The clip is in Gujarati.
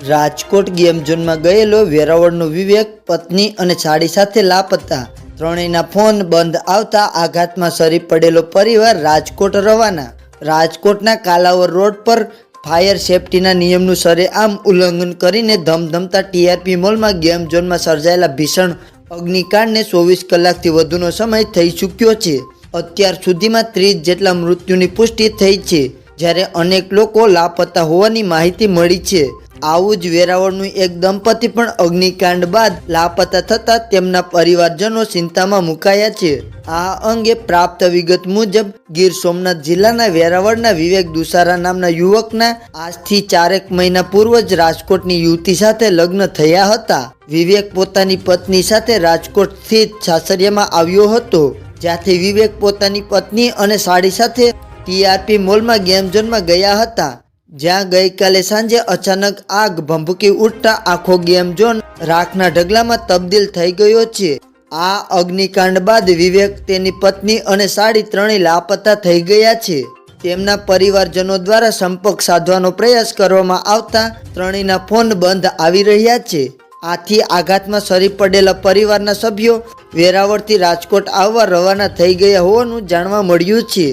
રાજકોટ ગેમ ઝોનમાં ગયેલો વેરાવળનો વિવેક પત્ની અને સાડી સાથે લાપતા, ત્રણેયના ફોન બંધ આવતા આઘાતમાં સરી પડેલો પરિવાર રાજકોટ રવાના। રાજકોટના કાલાવર રોડ પર ફાયર સેફટીના નિયમનું સરેઆમ ઉલ્લંઘન કરીને ધમધમતા ટીઆરપી મોલમાં ગેમ ઝોનમાં સર્જાયેલા ભીષણ અગ્નિકાંડને 24 કલાકથી વધુનો સમય થઈ ચૂક્યો છે। અત્યાર સુધીમાં 30 જેટલા મૃત્યુની પુષ્ટિ થઈ છે, જ્યારે અનેક લોકો લાપતા હોવાની માહિતી મળી છે। આવું જ વેરાવળનું એક દંપતી પણ અગ્નિકાંડ બાદ લાપતા થતા તેમના પરિવારજનો ચિંતામાં મુકાયા છે। આ અંગે પ્રાપ્ત વિગત મુજબ ગીર સોમનાથ જિલ્લાના વેરાવળના વિવેક દુસારા નામના યુવકના આજથી 4 મહિના પૂર્વ જ રાજકોટની યુવતી સાથે લગ્ન થયા હતા। વિવેક પોતાની પત્ની સાથે રાજકોટ સ્થિત સાસરિયામાં આવ્યો હતો, જ્યાંથી વિવેક પોતાની પત્ની અને સાડી સાથે ટીઆરપી મોલમાં ગેમ ઝોનમાં ગયા હતા, જ્યાં ગઈકાલે સાંજે અચાનક આગ ભભૂકી ઉઠતા આખો ગેમ ઝોન રાખના ઢગલામાં તબદીલ થઈ ગયો છે। આ અગ્નિકાંડ બાદ વિવેક, તેની પત્ની અને સાડી ત્રણેય લાપતા થઈ ગયા છે। તેમના પરિવારજનો દ્વારા સંપર્ક સાધવાનો પ્રયાસ કરવામાં આવતા ત્રણેયના ફોન બંધ આવી રહ્યા છે। આથી આઘાતમાં સરી પડેલા પરિવારના સભ્યો વેરાવળથી રાજકોટ આવવા રવાના થઈ ગયા હોવાનું જાણવા મળ્યું છે।